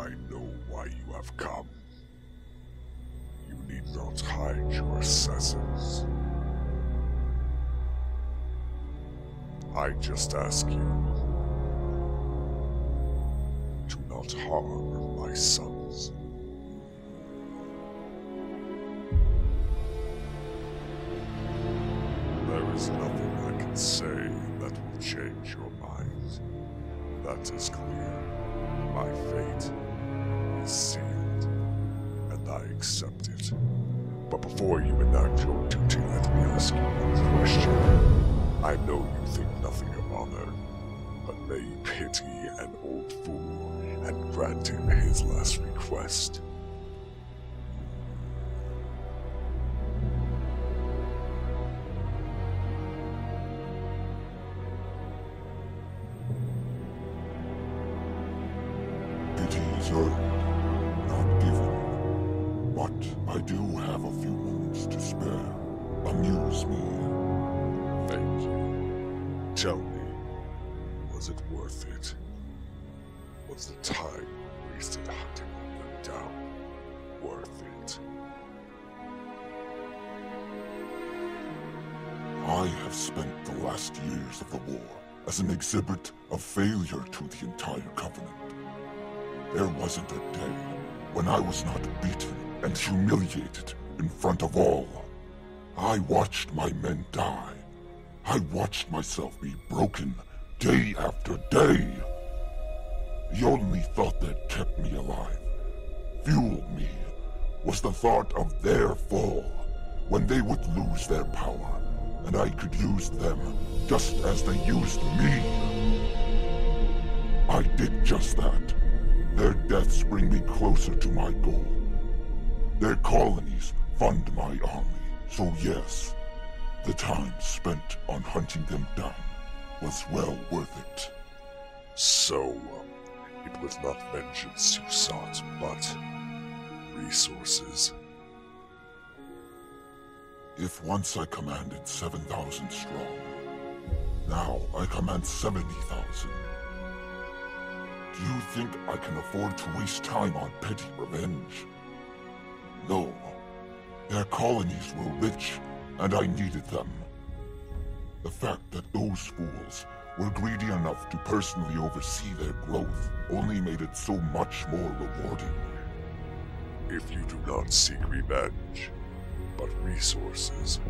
I know why you have come. You need not hide your assassins. I just ask you to not harm my sons. There is nothing I can say that will change your mind. That is clear. My fate is sealed, and I accept it. But before you enact your duty, let me ask you one question. I know you think nothing of honor, but may you pity an old fool and grant him his last request. Pity is earned, not given. But I do have a few moments to spare. Amuse me. Thank you. Tell me, was it worth it? Was the time wasted hunting them down worth it? I have spent the last years of the war as an exhibit of failure to the entire Covenant. There wasn't a day when I was not beaten and humiliated in front of all. I watched my men die. I watched myself be broken day after day. The only thought that kept me alive, fueled me, was the thought of their fall, when they would lose their power, and I could use them just as they used me. I did just that. Their deaths bring me closer to my goal. Their colonies fund my army, so yes, the time spent on hunting them down was well worth it. So, it was not vengeance you sought, but resources. If once I commanded 7,000 strong, now I command 70,000. Do you think I can afford to waste time on petty revenge? No. Their colonies were rich, and I needed them. The fact that those fools were greedy enough to personally oversee their growth only made it so much more rewarding. If you do not seek revenge, but resources,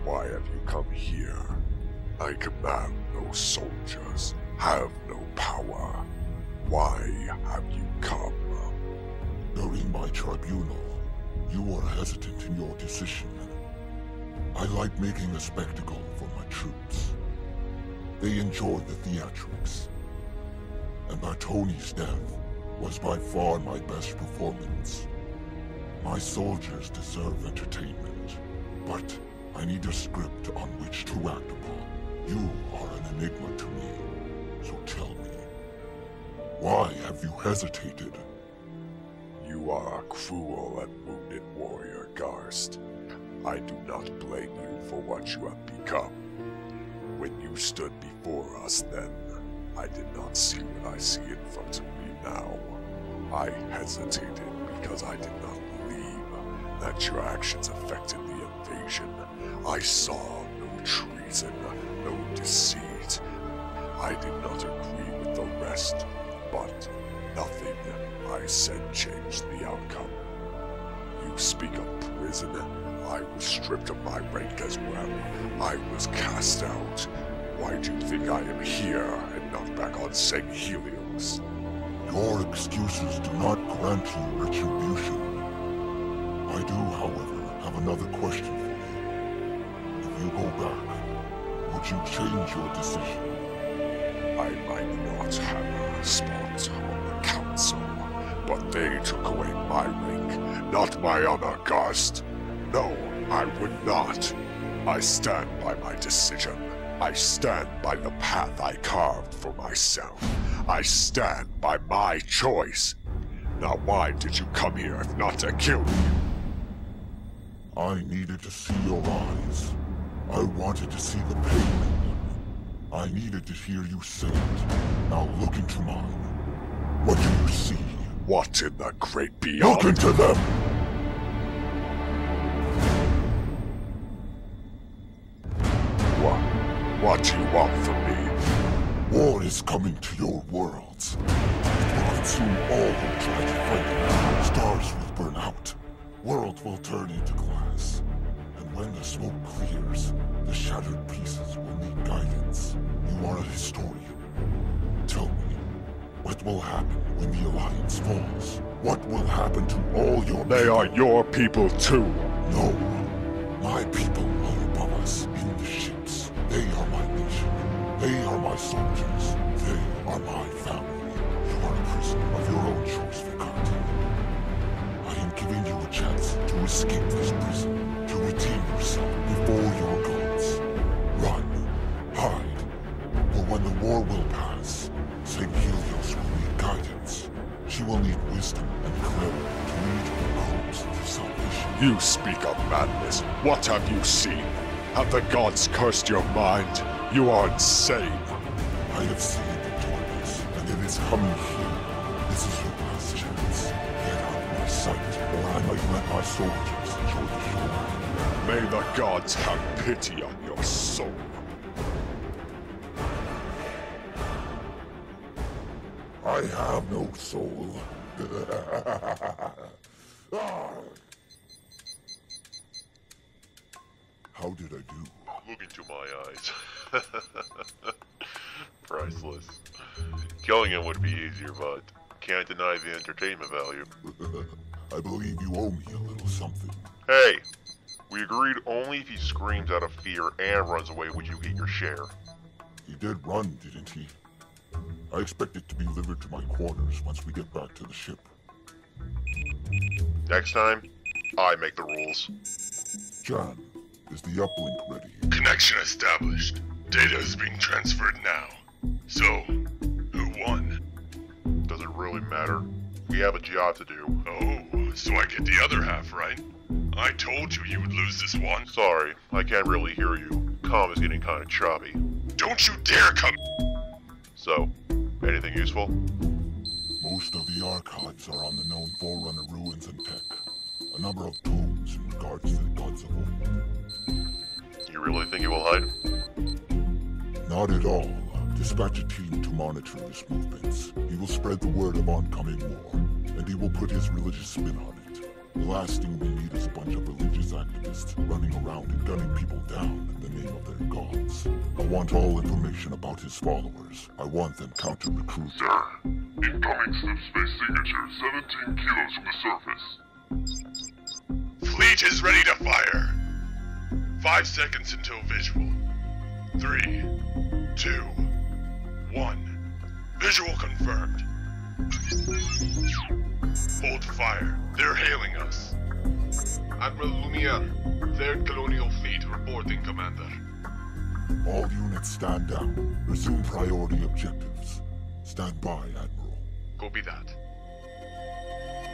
why have you come here? I command no soldiers, have no power. Why have you come? During my tribunal, you were hesitant in your decision. I like making a spectacle for my troops. They enjoyed the theatrics. And Bartoni's death was by far my best performance. My soldiers deserve entertainment, but I need a script on which to act upon. You are an enigma to me, so tell me, why have you hesitated? You are a cruel and wounded warrior, Garst. I do not blame you for what you have become. When you stood before us then, I did not see what I see in front of me now. I hesitated because I did not believe that your actions affected the invasion. I saw no treason, no deceit. I did not agree with the rest, but nothing I said changed the outcome. You speak of prison. I was stripped of my rank as well. I was cast out. Why do you think I am here and not back on St. Helios? Your excuses do not grant you retribution. I do, however, have another question for you. If you go back, would you change your decision? I might not have a spot on the council, but they took away my rank, not my honor, Garst. No, I would not. I stand by my decision. I stand by the path I carved for myself. I stand by my choice. Now why did you come here if not to kill me? I needed to see your eyes. I wanted to see the pain in them. I needed to hear you say it. Now look into mine. What do you see? What in the great beyond? Look into them! What do you want from me? War is coming to your worlds. But soon all will try to fight it. Stars will burn out. World will turn into glass. And when the smoke clears, the shattered pieces will need guidance. You are a historian. Tell me, what will happen when the Alliance falls? What will happen to all your They people? are your people too. No. My people are above us in the ships. They are my nation. They are my soldiers. They are my family. You are a prisoner of your own choice, Vicante. I am giving you a chance to escape this prison, to redeem yourself before your gods. Run. Hide. For when the war will pass, St. Helios will need guidance. She will need wisdom and clarity to lead her hopes to salvation. You speak of madness. What have you seen? Have the gods cursed your mind? You are insane. I have seen the darkness, and it is coming here. This is your last chance. Get out of my sight, or I might let my soldiers enjoy the show. May the gods have pity on your soul. I have no soul. How did I do? Look into my eyes. Priceless. Killing him would be easier, but can't deny the entertainment value. I believe you owe me a little something. Hey! We agreed only if he screams out of fear and runs away would you get your share. He did run, didn't he? I expect it to be delivered to my quarters once we get back to the ship. Next time, I make the rules. Jan, is the uplink ready? Connection established. Data is being transferred now. So, who won? Does it really matter? We have a job to do. Oh, so I get the other half, right? I told you you would lose this one. Sorry, I can't really hear you. Comm is getting kinda choppy. Don't you dare come! So, anything useful? Most of the archives are on the known Forerunner ruins and tech. A number of tomes in regards to the gods of old. You really think he will hide? Not at all. Dispatch a team to monitor his movements. He will spread the word of oncoming war, and he will put his religious spin on it. The last thing we need is a bunch of religious activists running around and gunning people down in the name of their gods. I want all information about his followers. I want them counter-recruited. Sir, incoming slip space signature 17 kilos from the surface. Fleet is ready to fire. 5 seconds until visual. 3, 2, 1. Visual confirmed. Hold fire. They're hailing us. Admiral Lumiere, 3rd Colonial Fleet reporting, Commander. All units stand down. Resume priority objectives. Stand by, Admiral. Copy that.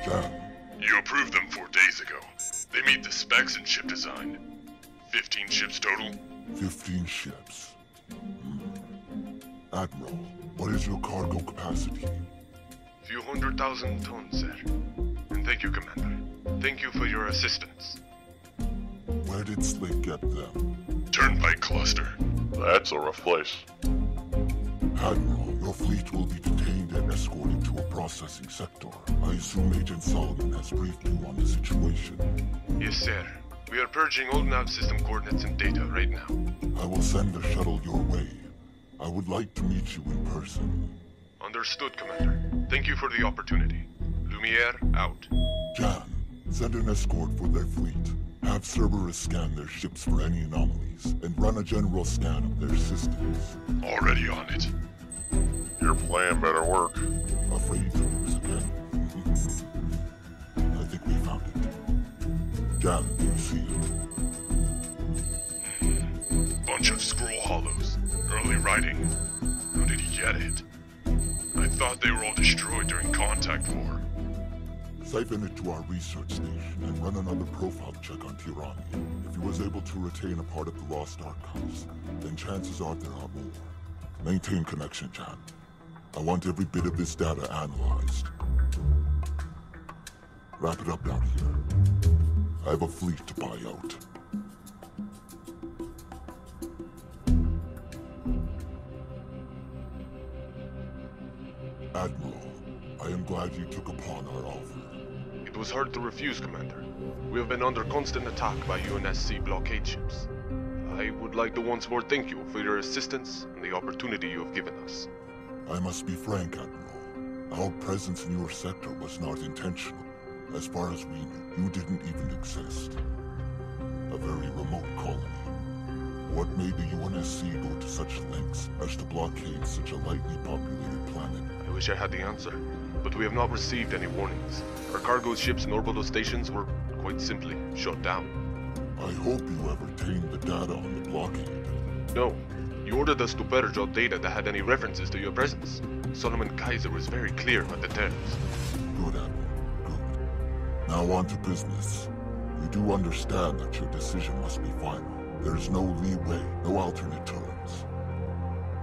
Jan, You approved them 4 days ago. They meet the specs and ship design. 15 ships total. 15 ships. Admiral, what is your cargo capacity? Few 100,000 tons, sir. And thank you, Commander. Thank you for your assistance. Where did Slick get them? Turnpike cluster. That's a rough place. Admiral, your fleet will be detained and escorted to a processing sector. I assume Agent Solomon has briefed you on the situation. Yes, sir. We are purging all nav system coordinates and data right now. I will send the shuttle your way. I would like to meet you in person. Understood, Commander. Thank you for the opportunity. Lumiere, out. Jan, send an escort for their fleet. Have Cerberus scan their ships for any anomalies, and run a general scan of their systems. Already on it. Your plan better work. Afraid to lose again? I think we found it. Jan, do you see it? Bunch of scroll hollows. Early writing. How did he get it? I thought they were all destroyed during contact war. Siphon it to our research station and run another profile check on Tirani. If he was able to retain a part of the lost archives, then chances are there are more. Maintain connection, Jan. I want every bit of this data analyzed. Wrap it up down here. I have a fleet to buy out. Admiral, I am glad you took upon our offer. It was hard to refuse, Commander. We have been under constant attack by UNSC blockade ships. I would like to once more thank you for your assistance and the opportunity you have given us. I must be frank, Admiral. Our presence in your sector was not intentional. As far as we knew, you didn't even exist. A very remote colony. What made the UNSC go to such lengths as to blockade such a lightly populated planet? I wish I had the answer, but we have not received any warnings. Our cargo ships and orbital stations were, quite simply, shut down. I hope you have retained the data on the blockade. No. You ordered us to purge all data that had any references to your presence. Solomon Kaiser was very clear about the terms. Good, Admiral. Good. Now on to business. You do understand that your decision must be final. There is no leeway, no alternate terms.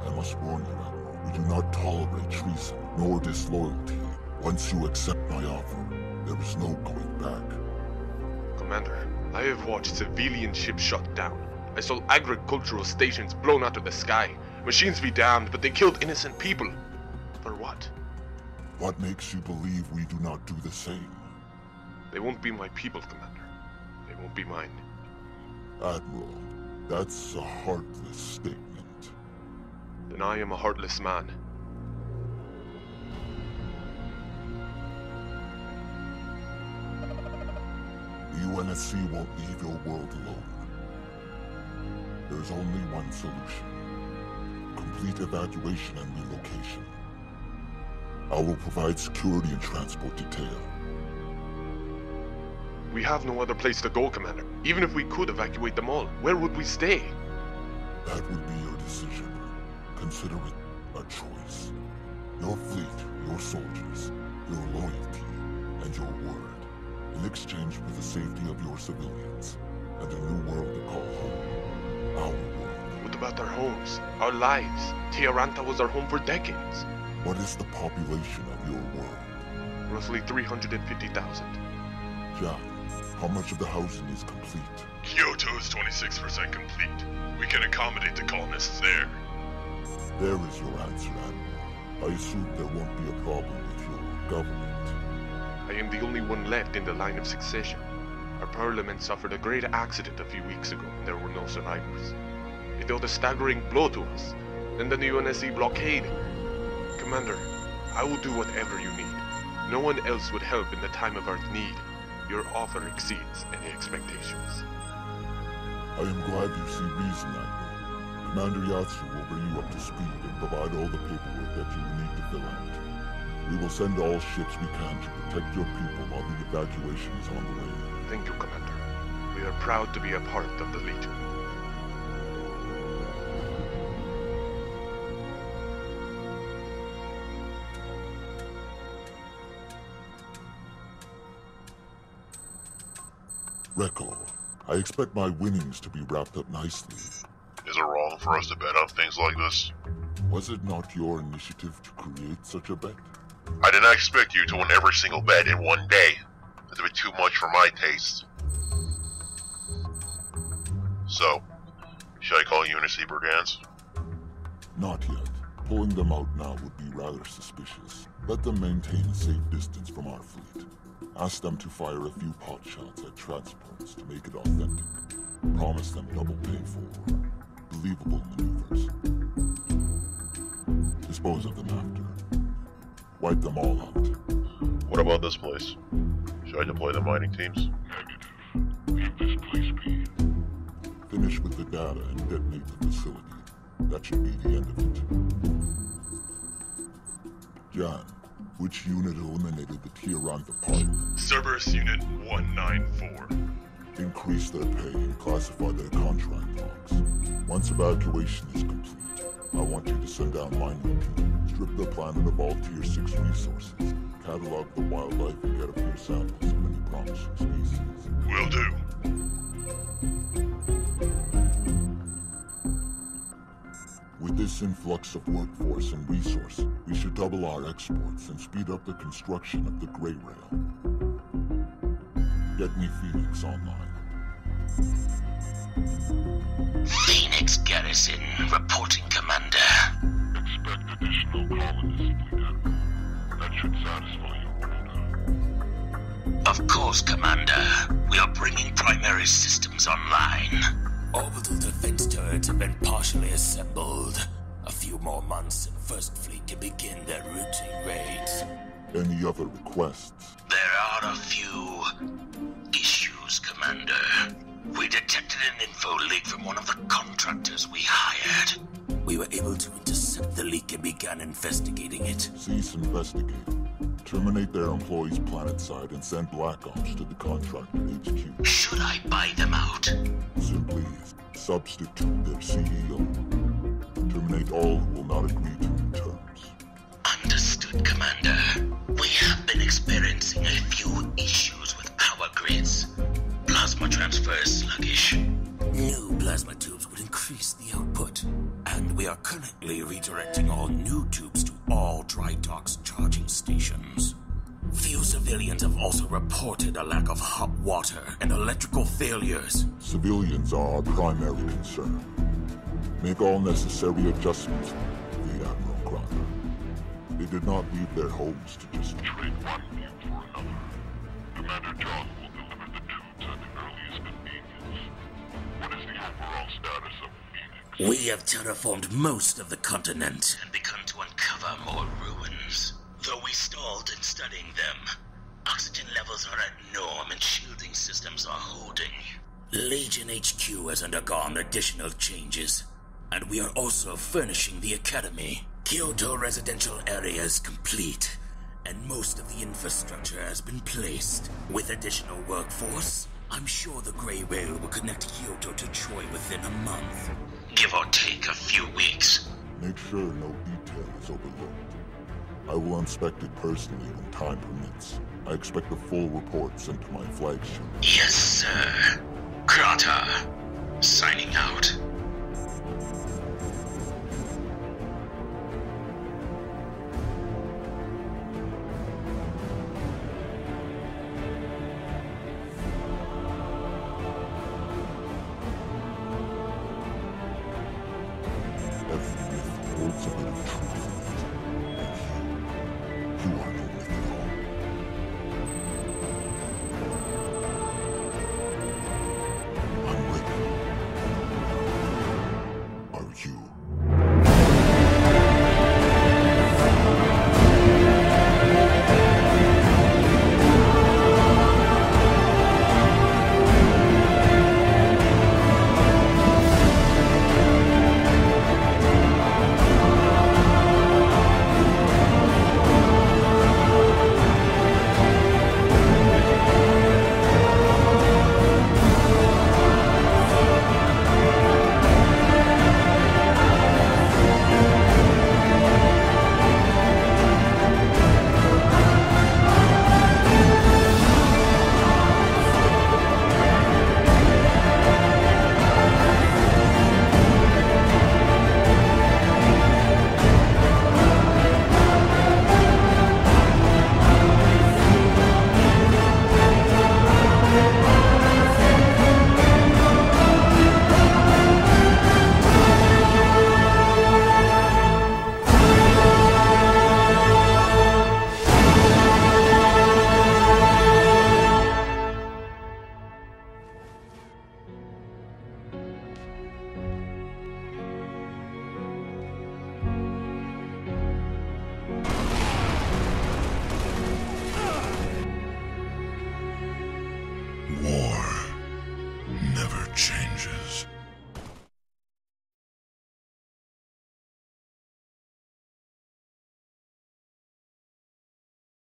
I must warn you, Admiral, we do not tolerate treason, nor disloyalty. Once you accept my offer, there is no going back. Commander, I have watched civilian ships shut down. I saw agricultural stations blown out of the sky. Machines be damned, but they killed innocent people. For what? What makes you believe we do not do the same? They won't be my people, Commander. They won't be mine. Admiral, that's a heartless statement. Then I am a heartless man. The UNSC won't leave your world alone. There's only one solution. Complete evacuation and relocation. I will provide security and transport detail. We have no other place to go, Commander. Even if we could evacuate them all, where would we stay? That would be your decision. Consider it a choice. Your fleet, your soldiers, your loyalty, and your word, in exchange for the safety of your civilians, and a new world to call home. Our world. What about our homes? Our lives? Tiaranta was our home for decades. What is the population of your world? Roughly 350,000. John, how much of the housing is complete? Kyoto is 26% complete. We can accommodate the colonists there. There is your answer, Admiral. I assume there won't be a problem with your government. I am the only one left in the line of succession. Our parliament suffered a great accident a few weeks ago, and there were no survivors. It dealt a staggering blow to us. Then the UNSC blockade. Commander, I will do whatever you need. No one else would help in the time of our need. Your offer exceeds any expectations. I am glad you see reason, Admiral. Commander Yatsu will bring you up to speed and provide all the paperwork that you will need to fill out. We will send all ships we can to protect your people while the evacuation is on the way. Thank you, Commander. We are proud to be a part of the Legion. Rekko, I expect my winnings to be wrapped up nicely. Is it wrong for us to bet on things like this? Was it not your initiative to create such a bet? I did not expect you to win every single bet in one day. That's a bit too much for my taste. So, should I call UNSC brigands? Not yet. Pulling them out now would be rather suspicious. Let them maintain a safe distance from our fleet. Ask them to fire a few pot shots at transports to make it authentic. Promise them double pay for believable maneuvers. Dispose of them after. Wipe them all out. What about this place? Should I deploy the mining teams? Leave this place be. Finish with the data and detonate the facility. That should be the end of it. John, which unit eliminated the Tiarantha party? Cerberus Unit 194. Increase their pay and classify their contract logs. Once evacuation is complete, I want you to send down mining team, strip the planet of all Tier 6 resources, catalog the wildlife and get a few samples of any promising species. Will do. With this influx of workforce and resources, we should double our exports and speed up the construction of the Grey Rail. Get me Phoenix online. Phoenix Garrison, reporting, Commander. Expect additional colonists, Leader. That should satisfy your quota. Of course, Commander. We are bringing primary systems online. Orbital defense turrets have been partially assembled. A few more months and First Fleet can begin their routine raids. Any other requests? There are a few issues, Commander. We detected an info leak from one of the contractors we hired. We were able to intercept the leak and began investigating it. Cease investigating. Terminate their employees' planetside and send Black Ops to the contractor HQ. Should I buy them out? Simply substitute their CEO. Terminate all who will not agree to new terms. Understood, Commander. We have been experiencing a few issues with power grids. Plasma transfer is sluggish. New plasma tubes would increase the output. And we are currently redirecting all new tubes to all dry docks charging stations. Few civilians have also reported a lack of hot water and electrical failures. Civilians are our primary concern. Make all necessary adjustments, the Admiral Grana. They did not leave their homes to just Trade one view for another. Commander John will deliver the tubes at the earliest convenience. What is the overall status of Phoenix? We have terraformed most of the continent and begun to uncover more ruins. Though we stalled in studying them, oxygen levels are at norm and shielding systems are holding. Legion HQ has undergone additional changes, and we are also furnishing the Academy. Kyoto residential area is complete, and most of the infrastructure has been placed. With additional workforce, I'm sure the Grey Rail will connect Kyoto to Troy within a month. Give or take a few weeks. make sure no detail is overlooked. I will inspect it personally when time permits. I expect a full report sent to my flagship. Yes, sir. Krata, signing out.